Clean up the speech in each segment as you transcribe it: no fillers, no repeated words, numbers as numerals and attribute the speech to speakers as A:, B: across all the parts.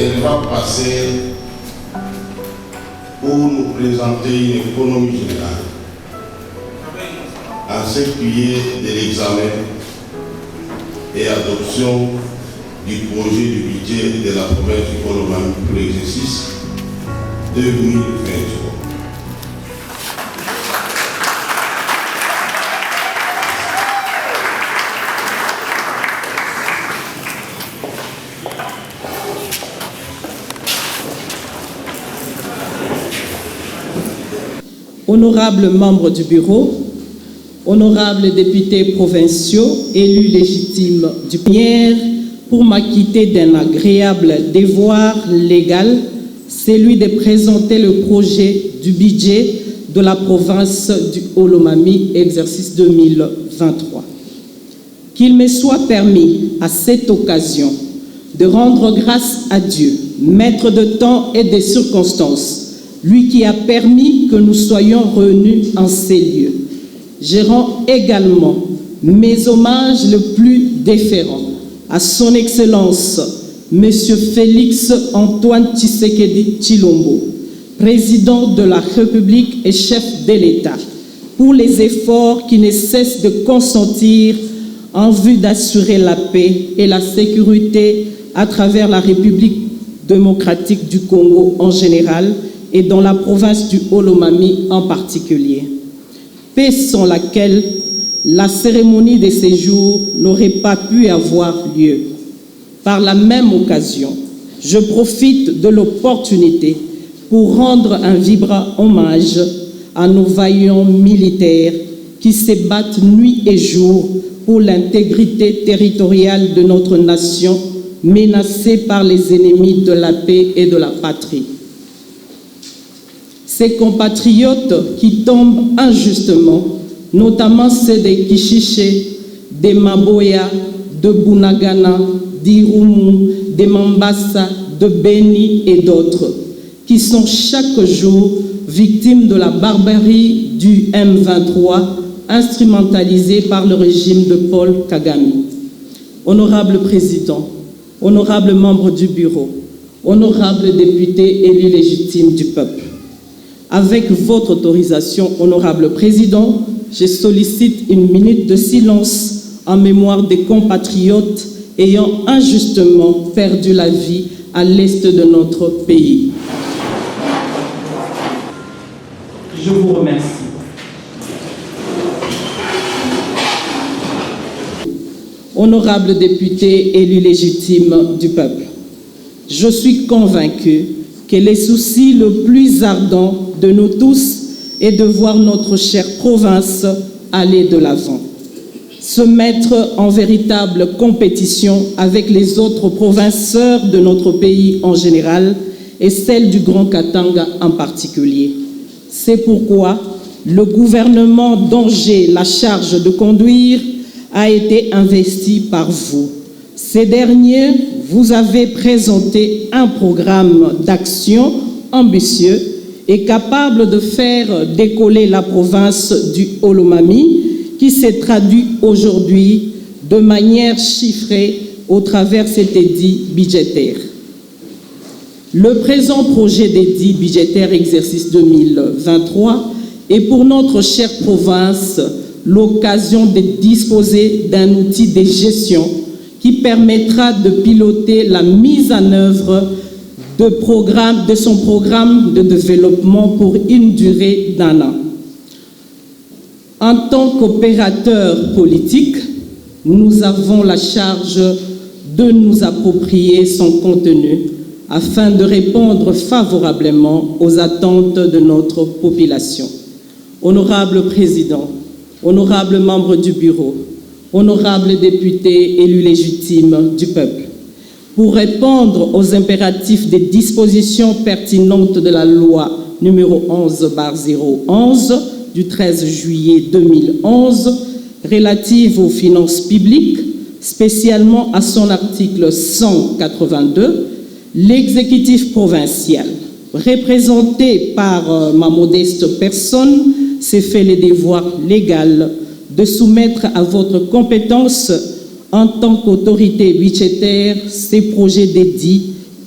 A: Elle va passer pour nous présenter une économie générale en ce qui est de l'examen et adoption du projet du budget de la province du Olomami pour l'exercice 2023.
B: Honorables membres du bureau, honorables députés provinciaux, élus légitimes du Pierre, pour m'acquitter d'un agréable devoir légal, celui de présenter le projet du budget de la province du Olomami, exercice 2023. Qu'il me soit permis à cette occasion de rendre grâce à Dieu, maître de temps et des circonstances, lui qui a permis que nous soyons réunis en ces lieux. Je rends également mes hommages les plus déférents à son Excellence, M. Félix Antoine Tshisekedi Tshilombo, président de la République et chef de l'État, pour les efforts qui ne cessent de consentir en vue d'assurer la paix et la sécurité à travers la République démocratique du Congo en général et dans la province du Olomami en particulier. Paix sans laquelle la cérémonie de séjour n'aurait pas pu avoir lieu. Par la même occasion, je profite de l'opportunité pour rendre un vibrant hommage à nos vaillants militaires qui se battent nuit et jour pour l'intégrité territoriale de notre nation, menacée par les ennemis de la paix et de la patrie. Ces compatriotes qui tombent injustement, notamment ceux de Kishiché, de Maboya, de Bunagana, d'Irumu, de Mambasa, de Beni et d'autres, qui sont chaque jour victimes de la barbarie du M23, instrumentalisée par le régime de Paul Kagame. Honorable Président, honorables membres du bureau, honorables députés élus légitimes du peuple, avec votre autorisation, honorable Président, je sollicite une minute de silence en mémoire des compatriotes ayant injustement perdu la vie à l'est de notre pays.
C: Je vous remercie.
B: Honorables députés élus légitimes du peuple, je suis convaincu que le souci le plus ardent de nous tous est de voir notre chère province aller de l'avant, se mettre en véritable compétition avec les autres provinces sœurs de notre pays en général et celle du Grand Katanga en particulier. C'est pourquoi le gouvernement dont j'ai la charge de conduire a été investi par vous. Ces derniers, vous avez présenté un programme d'action ambitieux et capable de faire décoller la province du Olomami, qui s'est traduit aujourd'hui de manière chiffrée au travers cet édit budgétaire. Le présent projet d'édit budgétaire exercice 2023 est pour notre chère province l'occasion de disposer d'un outil de gestion qui permettra de piloter la mise en œuvre de son programme de développement pour une durée d'1 an. En tant qu'opérateur politique, nous avons la charge de nous approprier son contenu afin de répondre favorablement aux attentes de notre population. Honorable Président, honorables membres du bureau, honorables députés élus légitimes du peuple, pour répondre aux impératifs des dispositions pertinentes de la loi numéro 11/011 du 13 juillet 2011 relative aux finances publiques, spécialement à son article 182, l'exécutif provincial, représenté par ma modeste personne, s'est fait le devoir légal de soumettre à votre compétence en tant qu'autorité budgétaire ces projets d'édits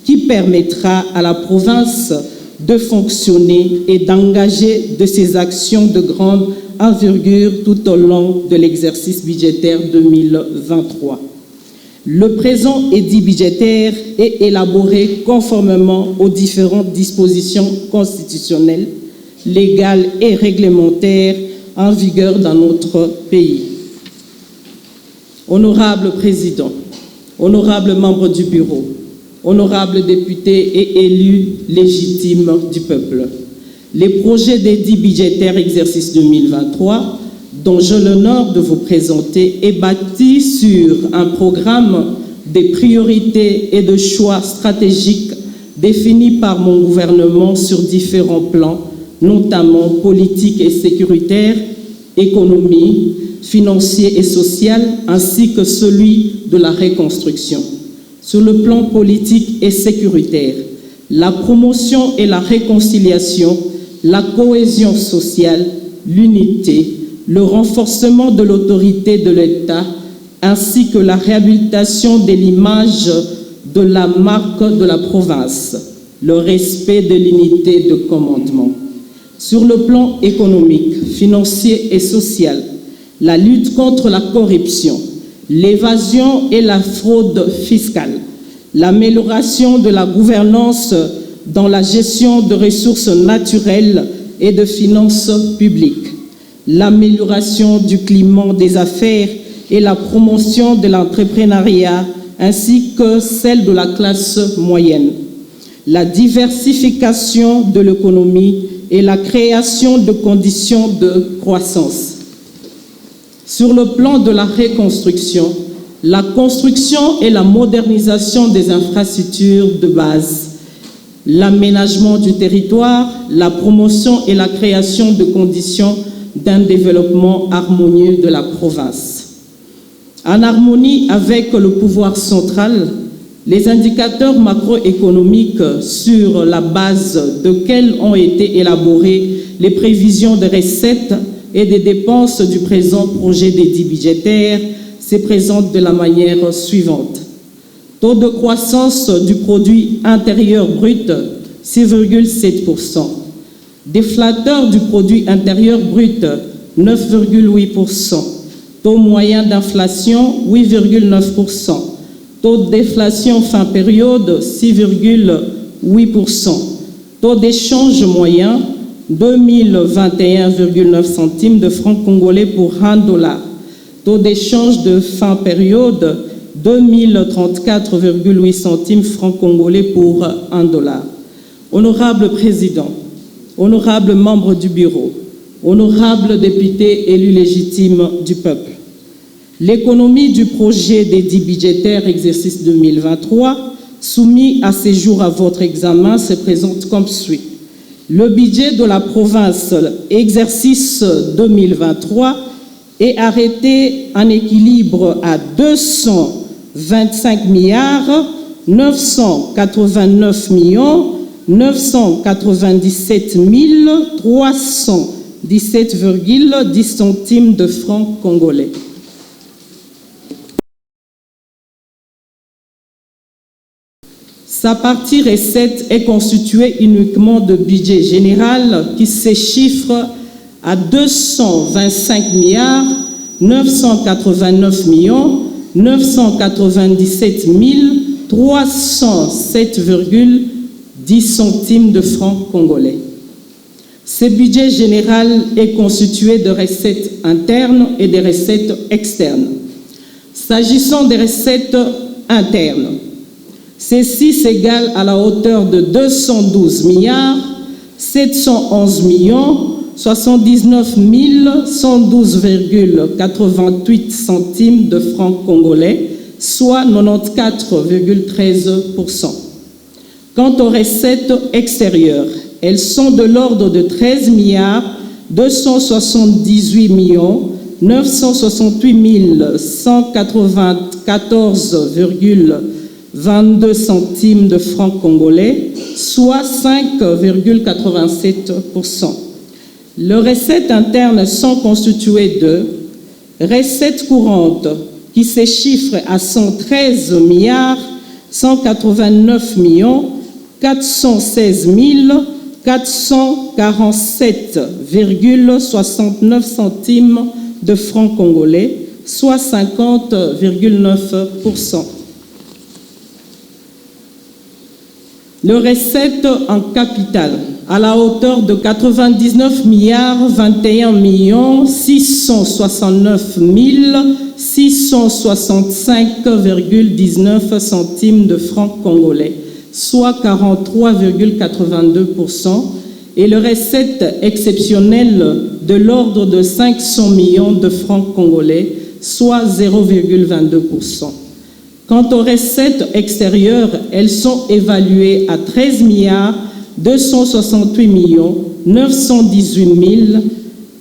B: qui permettra à la province de fonctionner et d'engager de ses actions de grande envergure tout au long de l'exercice budgétaire 2023. Le présent édit budgétaire est élaboré conformément aux différentes dispositions constitutionnelles, légales et réglementaires en vigueur dans notre pays. Honorable Président, honorables membres du Bureau, honorables députés et élus légitimes du peuple, les projets d'édit budgétaire exercice 2023, dont j'ai l'honneur de vous présenter, est bâti sur un programme des priorités et de choix stratégiques définis par mon gouvernement sur différents plans, notamment politique et sécuritaire, économie, financier et social, ainsi que celui de la reconstruction. Sur le plan politique et sécuritaire, la promotion et la réconciliation, la cohésion sociale, l'unité, le renforcement de l'autorité de l'État, ainsi que la réhabilitation de l'image de la marque de la province, le respect de l'unité de commandement. Sur le plan économique, financier et social, la lutte contre la corruption, l'évasion et la fraude fiscale, l'amélioration de la gouvernance dans la gestion de ressources naturelles et de finances publiques, l'amélioration du climat des affaires et la promotion de l'entrepreneuriat ainsi que celle de la classe moyenne, la diversification de l'économie et la création de conditions de croissance. Sur le plan de la reconstruction, la construction et la modernisation des infrastructures de base, l'aménagement du territoire, la promotion et la création de conditions d'un développement harmonieux de la province. En harmonie avec le pouvoir central, les indicateurs macroéconomiques sur la base desquels ont été élaborées les prévisions de recettes et des dépenses du présent projet d'édit budgétaire se présentent de la manière suivante. Taux de croissance du produit intérieur brut, 6,7%. Déflateur du produit intérieur brut, 9,8%. Taux moyen d'inflation, 8,9%. Taux de déflation fin période, 6,8%. Taux d'échange moyen, 2021,9 centimes de francs congolais pour $1. Taux d'échange de fin période, 2034,8 centimes francs congolais pour $1. Honorable Président, honorables membres du Bureau, honorables députés élus légitimes du peuple, l'économie du projet d'édit budgétaire exercice 2023 soumis à ce jour à votre examen se présente comme suit. Le budget de la province exercice 2023 est arrêté en équilibre à 225 milliards 989 millions 997 317,10 centimes de francs congolais. Sa partie recette est constituée uniquement de budget général qui se chiffre à 225 milliards 989 millions 997 307,10 centimes de francs congolais. Ce budget général est constitué de recettes internes et de recettes externes. S'agissant des recettes internes, ceci s'égale à la hauteur de 212 milliards 711 millions 79 112,88 centimes de francs congolais, soit 94,13%. Quant aux recettes extérieures, elles sont de l'ordre de 13 milliards 278 millions 968 194,22 centimes de francs congolais, soit 5,87%. Les recettes internes sont constituées de recettes courantes qui se chiffrent à 113 milliards 189 416 447,69 centimes de francs congolais, soit 50,9%. Le recette en capital à la hauteur de 99 21 669 665,19 centimes de francs congolais, soit 43,82%, et le recette exceptionnel de l'ordre de 500 millions de francs congolais, soit 0,22%. Quant aux recettes extérieures, elles sont évaluées à 13 268 918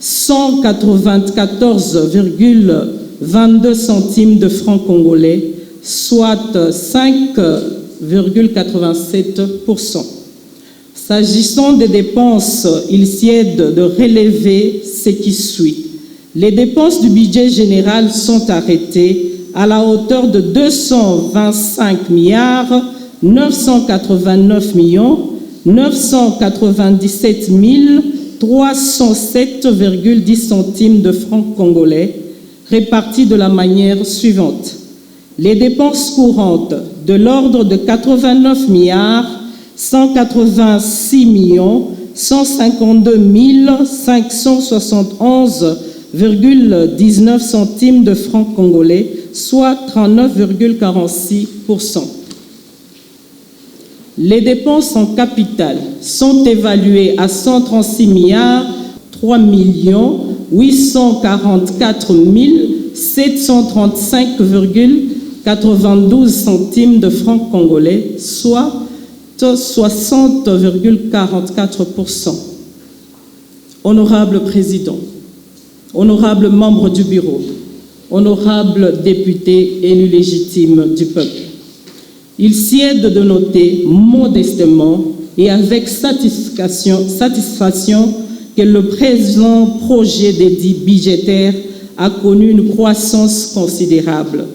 B: 194,22 centimes de francs congolais, soit 5,87%. S'agissant des dépenses, il sied de relever ce qui suit. Les dépenses du budget général sont arrêtées à la hauteur de 225 989 997 307,10 centimes de francs congolais, répartis de la manière suivante. Les dépenses courantes de l'ordre de 89 186 152 571,19 centimes de francs congolais, soit 39,46%. Les dépenses en capital sont évaluées à 136 3 844 735,92 centimes de francs congolais, soit 60,44%. Honorable Président, honorables membres du bureau, honorables députés élus légitimes du peuple, il sied de noter modestement et avec satisfaction que le présent projet d'édit budgétaire a connu une croissance considérable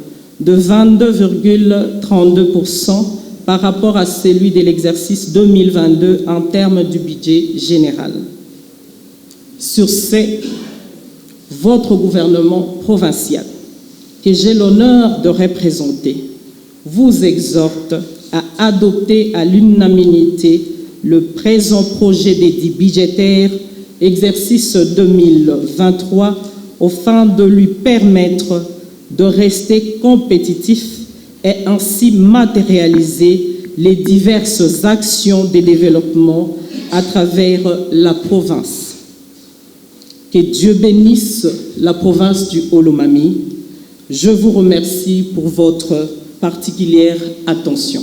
B: de 22,32% par rapport à celui de l'exercice 2022 en termes du budget général. Sur ce, votre gouvernement provincial, que j'ai l'honneur de représenter, vous exhorte à adopter à l'unanimité le présent projet d'édit budgétaire exercice 2023 afin de lui permettre de rester compétitif et ainsi matérialiser les diverses actions de développement à travers la province. Que Dieu bénisse la province du Haut-Lomami. Je vous remercie pour votre particulière attention.